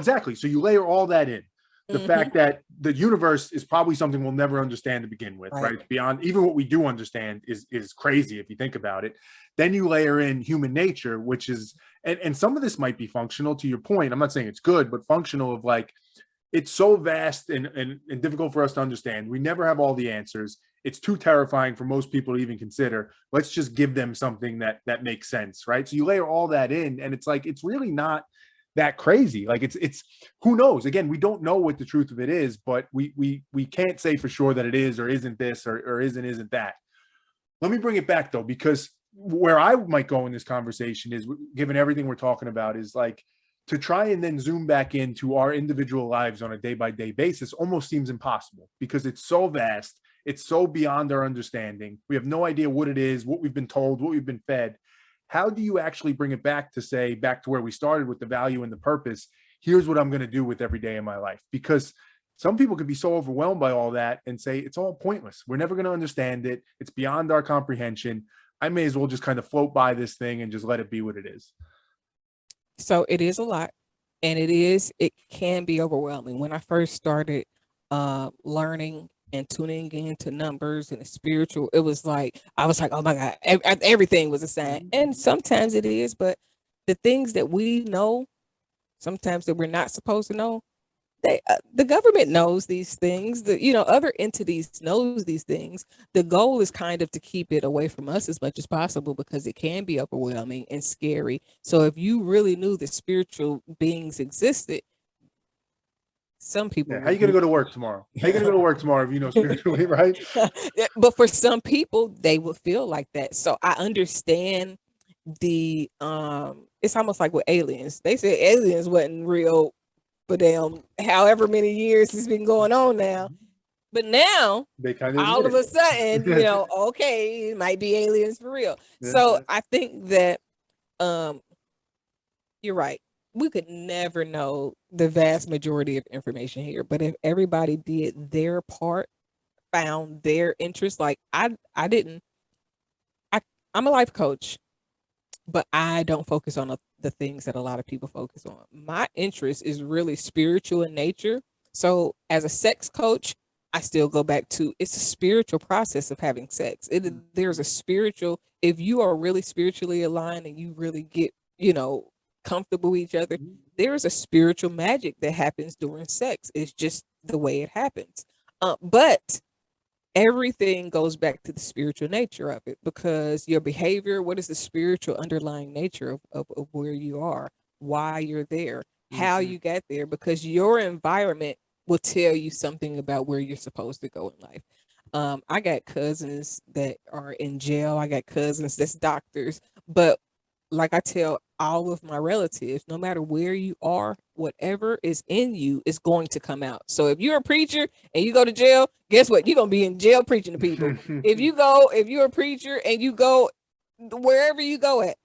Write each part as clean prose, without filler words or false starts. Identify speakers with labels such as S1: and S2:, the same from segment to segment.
S1: exactly. So you layer all that in. The
S2: Mm-hmm.
S1: fact that the universe is probably something we'll never understand to begin with, right?
S2: Right.
S1: Beyond even what we do understand is crazy if you think about it. Then you layer in human nature, which is, and some of this might be functional to your point. I'm not saying it's good, but functional of like, it's so vast and difficult for us to understand. We never have all the answers. It's too terrifying for most people to even consider. Let's just give them something that makes sense, right? So you layer all that in, and it's like it's really not that crazy. Like it's who knows? Again, we don't know what the truth of it is, but we can't say for sure that it is or isn't this or isn't that. Let me bring it back though, because where I might go in this conversation is, given everything we're talking about, is like to try and then zoom back into our individual lives on a day by day basis almost seems impossible because it's so vast. It's so beyond our understanding. We have no idea what it is, what we've been told, what we've been fed. How do you actually bring it back to say, back to where we started with the value and the purpose? Here's what I'm going to do with every day in my life. Because some people could be so overwhelmed by all that and say, it's all pointless. We're never going to understand it. It's beyond our comprehension. I may as well just kind of float by this thing and just let it be what it is.
S2: So it is a lot, and it can be overwhelming. When I first started learning and tuning into numbers and the spiritual, it was like I was like, oh my God, everything was a sign. And sometimes it is, but the things that we know, sometimes that we're not supposed to know, the government knows these things. The other entities knows these things. The goal is kind of to keep it away from us as much as possible because it can be overwhelming and scary. So if you really knew that spiritual beings existed, some people
S1: Yeah. How are you going to
S2: would.
S1: go to work tomorrow? How are you going to go to work tomorrow if you know spiritually, right?
S2: But for some people, they will feel like that. So I understand it's almost like with aliens. They said aliens wasn't real for them however many years it's been going on now. But now,
S1: They kind of
S2: all
S1: admit
S2: of a
S1: it.
S2: sudden, okay, it might be aliens for real.
S1: Yeah.
S2: So I think that um you're right. We could never know the vast majority of information here, but if everybody did their part, found their interest, like I didn't I I'm a life coach, but I don't focus on the things that a lot of people focus on. My interest is really spiritual in nature. So, as a sex coach, I still go back to it's a spiritual process of having sex. There's a spiritual, if you are really spiritually aligned and you really get, comfortable with each other, there's a spiritual magic that happens during sex. It's just the way it happens. But everything goes back to the spiritual nature of it because your behavior, what is the spiritual underlying nature of where you are, why you're there, how
S1: Mhm.
S2: you got there, because your environment will tell you something about where you're supposed to go in life. I got cousins that are in jail. I got cousins that's doctors, but like I tell all of my relatives, no matter where you are, whatever is in you is going to come out. So if you're a preacher and you go to jail, guess what? You're gonna be in jail preaching to people. If you're a preacher and you go wherever you go at,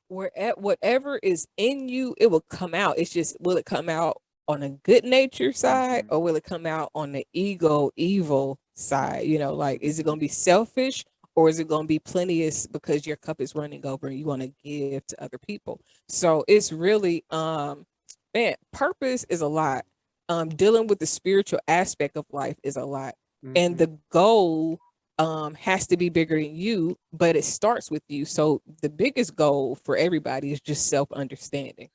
S2: where at whatever is in you, it will come out. It's just will it come out on a good nature side or will it come out on the ego evil side? Like is it gonna be selfish or is it gonna be plenteous because your cup is running over and you want to give to other people? So it's really man, purpose is a lot. Dealing with the spiritual aspect of life is a lot. And
S1: Mhm.
S2: the goal has to be bigger than you, but it starts with you. So the biggest goal for everybody is just self-understanding.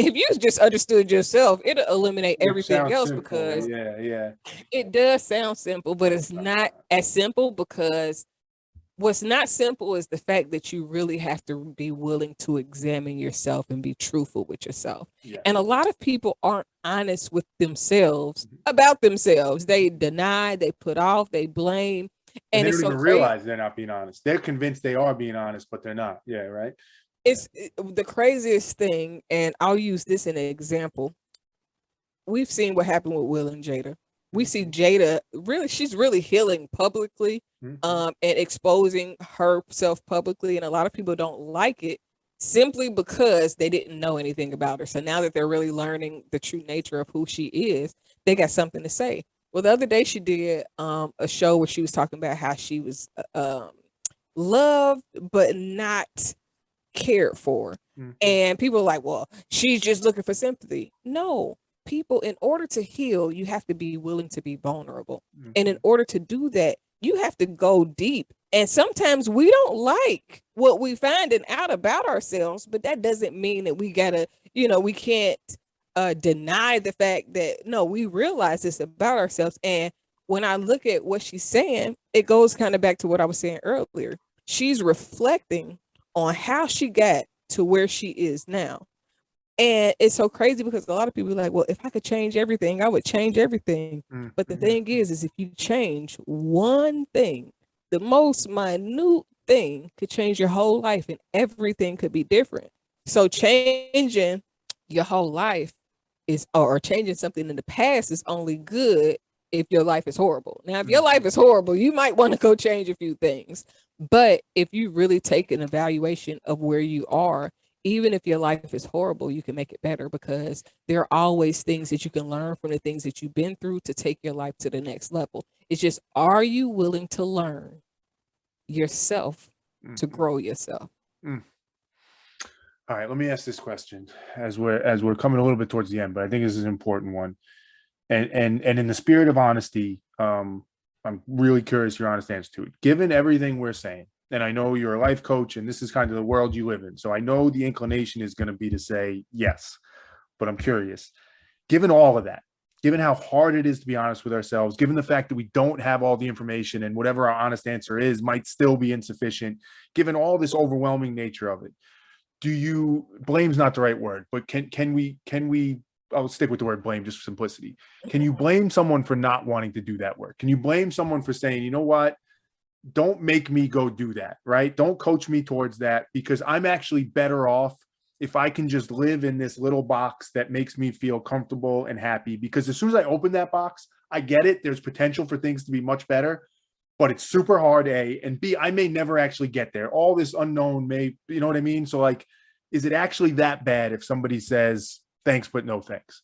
S2: If you just understood yourself, it'll eliminate
S1: Which
S2: everything
S1: sounds
S2: else
S1: simple.
S2: because
S1: Yeah, yeah.
S2: it does sound simple, but it's not as simple because what's not simple is the fact that you really have to be willing to examine yourself and be truthful with yourself.
S1: Yes.
S2: And a lot of people aren't honest with themselves about themselves. They deny, they put off, they blame.
S1: And
S2: And
S1: they
S2: it's
S1: don't
S2: so
S1: even
S2: crazy.
S1: realize they're not being honest. They're convinced they are being honest, but they're not. Yeah, right.
S2: The craziest thing, and I'll use this in an example. We've seen what happened with Will and Jada. We see
S1: Mhm.
S2: Jada really, she's really healing publicly,
S1: Mhm.
S2: and exposing herself publicly, and a lot of people don't like it simply because they didn't know anything about her. So now that they're really learning the true nature of who she is, they got something to say. Well, the other day she did a show where she was talking about how she was loved but not cared for.
S1: Mhm.
S2: And people are like, well, she's just looking for sympathy. No, people, in order to heal, you have to be willing to be vulnerable. And in
S1: Mhm.
S2: order to do that, you have to go deep. And sometimes we don't like what we finding out about ourselves, but that doesn't mean that we gotta, we can't deny the fact that no, we realize this about ourselves. And when I look at what she's saying, it goes kind of back to what I was saying earlier. She's reflecting on how she got to where she is now. And it's so crazy because a lot of people are like, well, if I could change everything, I would change everything. But the
S1: Mhm.
S2: thing is if you change one thing, the most minute thing could change your whole life and everything could be different. So changing your whole life is, or changing something in the past is only good if your life is horrible. Now, if your life is horrible, you might want to go change a few things. But if you really take an evaluation of where you are, even if your life is horrible, you can make it better because there are always things that you can learn from the things that you've been through to take your life to the next level. It's just, are you willing to learn yourself to
S1: Mhm.
S2: grow yourself?
S1: Mm. All right, let me ask this question as we're coming a little bit towards the end, but I think this is an important one. And in the spirit of honesty, I'm really curious your honest answer to it. Given everything we're saying, and I know you're a life coach, and this is kind of the world you live in, so I know the inclination is going to be to say yes, but I'm curious. Given all of that, given how hard it is to be honest with ourselves, given the fact that we don't have all the information and whatever our honest answer is might still be insufficient, given all this overwhelming nature of it, do you blame's not the right word, but can we I'll stick with the word blame just for simplicity. Can you blame someone for not wanting to do that work? Can you blame someone for saying, you know what, don't make me go do that, right? Don't coach me towards that because I'm actually better off if I can just live in this little box that makes me feel comfortable and happy. Because as soon as I open that box, I get it. There's potential for things to be much better, but it's super hard, A, and B, I may never actually get there. All this unknown may, you know what I mean? So like, is it actually that bad if somebody says thanks, but no thanks?